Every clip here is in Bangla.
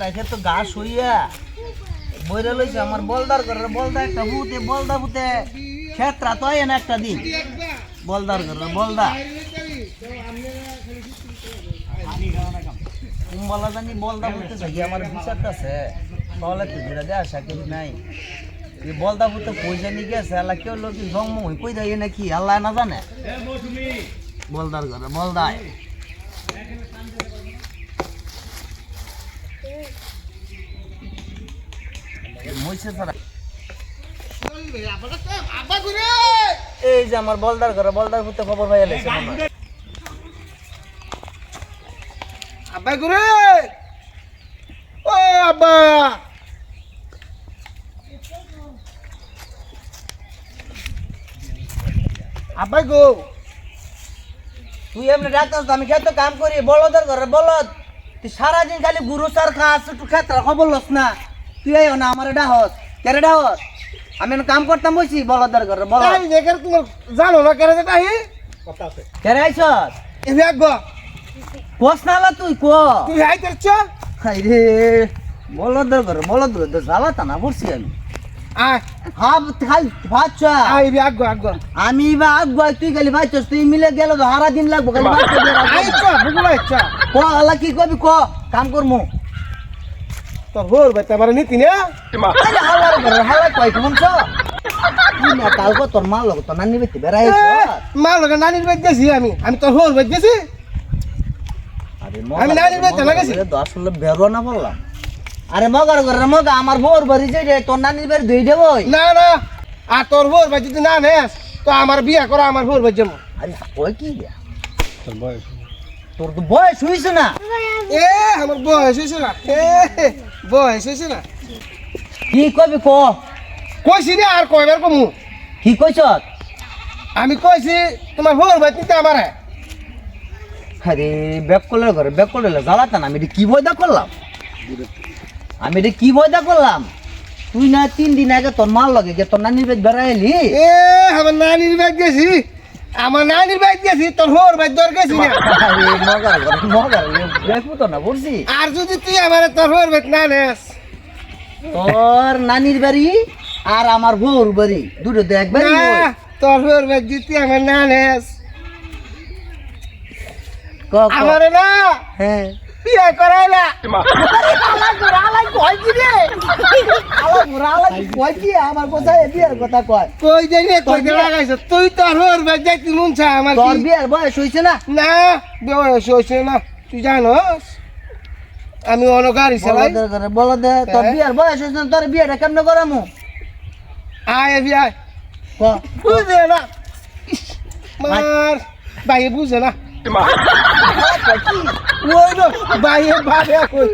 ডাকে তো ঘাস হইয়া বইরে লইছে আমার বলদার করে বলদা একটা বলদা ভূতে ক্ষেত্রা তো এনে একটা দিন বলদার করে বলদা বলা জানি বলদা ভূতে থাকি আমার বিচারটা আছে তাহলে তো ধীরে দেয় আশা করি নাই এই বলদা ভূতে পয়সা নিয়ে গেছে আল্লাহ কেউ লোক জন্ম হই কই দেয় নাকি আল্লাহ না জানে বলদার করে বলদায় এই যে আমার বলদার ঘরে বলদার ভূতে খবর পাইয়া লেছে আব্বা করে ও আব্বা আব্বা গো তুই এমনি ডাক্তার আমি খেত কাম করি বলদের ঘরে বলদ তুই সারাদিন খালি গুরু সার খাস একটু ক্ষেত্রে খবর লস না তুই এই না আমার ডাহস কেরে ডাহস আমি কাম করতাম বলছি বলদের ঘরে বল তোমার জানো না কেন যেটা কেরে আইস গো কোস নালা তুই ক তুই হাই করছ হাই রে বলদের ঘরে বলদ ঘরে জ্বালাতা না পড়ছি আমি আয় হাব খালি বাচ্চা আই আগো আমি বা আগ তুই খালি বাচ্চাস তুই মিলে গেল তো হারা দিন লাগবো খালি বাচ্চা ক আল্লাহ কি কবি ক কাম করমু তোর হোর ভাই তোমার নীতি না হালার ঘরে হালা কয় কেমন ছ তুই না কালকে তোর মা লোক তো নানি বেতে বেড়াই মা লোক নানির বাড়ি গেছি আমি তোর হোর বাড়ি গেছি আমি নানির বাড়িতে লাগাইছি আসলে বেরো না বললাম আরে মগার ঘরে মগা আমার বোর বাড়ি যে তোর নানির বাড়ি ধুই দেবো না আর তোর হোর ভাই যদি না নেস তো আমার বিয়া করা আমার হোর ভাই যাবো আরে ওই কি তোর তো বয়স হইছে না আমার বয়স হয়েছে না বয়স হয়েছে না কি কবি ক কইছি রে আর কয়বার কমু কি কইছ আমি কইছি তোমার হোর ভাই নিতে আমারে আরে ব্যাক করলে জ্বালাতা না আমি এটা কি বয়দা করলাম তুই না 3 দিন আগে তোর মাল লাগে যে তোর নানির বাড়ি বেড়াইলি আমার নানির বাড়ি গেছি তোর হোর ভাই দর গেছি না মগার দেখবো তো না বলছি আর যদি তুই আমার তোর হোর ভাই না নেস তোর নানির বাড়ি আর আমার বউর বাড়ি দুটো দেখবে তোর হোর ভাই যদি আমার না নেস আমার না হ্যাঁ বিয়া করাইলা আমার কোথায় বিয়ের কথা কয় কই যাই কই লাগাইছ তুই তোর হোর ভাই যাইতি মুনছা আমার তোর বিয়ের বয়স হইছে না না বয়স হইছে না তুই জানোস আমি অন্য গাড়ি চালাই বলো দে তোর বিয়ের বয়স হইছে না তোর বিয়েটা কেমনে করামু আয় বিয়া বুঝে না মার ভাই বুঝে না ওই না ভাই ভাবে কই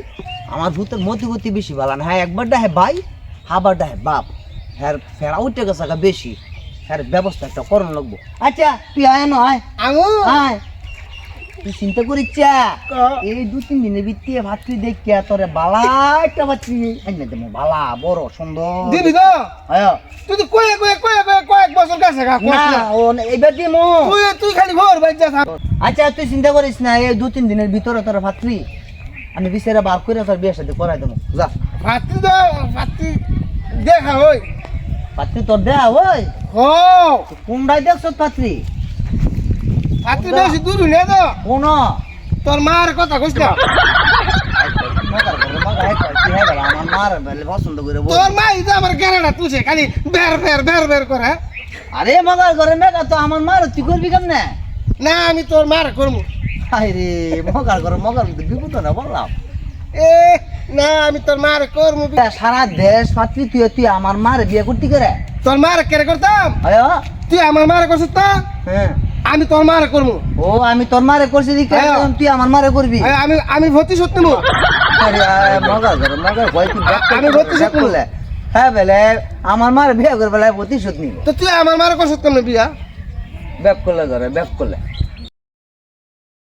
আমার ভূতের মতি বেশি ভালো না হ্যাঁ একবার ডাহে ভাই হাবার ডাহে বাপ হ্যাঁ ফেরা উঠে গেছে বেশি হ্যাঁ ব্যবস্থা একটা করণ লাগবো আচ্ছা তুই আয় না আয় তুই চিন্তা করিস এই 2-3 দিনের ভিতরে ভাতৃ দেখিয়া তোরে বালা একটা ভাতৃ আইনা দেবো বালা বড় সুন্দর দিবি তো হ্যাঁ তুই তো কয়েক বছর কাছে না ও এইবার দিমু তুই খালি ভোর ভাই যা আচ্ছা তুই চিন্তা করিস না এই 2-3 দিনের ভিতরে তোর ভাতৃ আমি বিচারে বার করে তোর বিয়ের সাথে করাই দেবো যা ভাতৃ দেখা ওই পাত্রী তোর দেয়া ওই কোনটাই দেখছ পাত্রী ভাতৃ বেশি দূর নে তো কোন তোর মার কথা কইছ না আমার মার পছন্দ করে তোর মা ইদা আমার গেরাটা তুছে খালি বের করে আরে মগার ঘরে মেঘা তো আমার মার তুই করবি কেমনে না আমি তোর মার করবো রে মগার ঘরে বিপদ না বললাম না আমি তোর মার করবো সারা দেশ পাত্রী তুই আমার মার বিয়ে করতে করে তোর মার কেড়ে করতাম তুই আমার মার করছিস তো হ্যাঁ আমি তোর মারে করবো ও আমি তোর মারে করছি তুই আমার মারে করবি আমি ভর্তি সত্যি আমি ভর্তি করলে হ্যাঁ বেলে আমার মারে বিয়ে করবে ভর্তি সত্যি তো তুই আমার মারে করছিস কেমন বিয়া ব্যাপ করলে ঘরে ব্যাপ করলে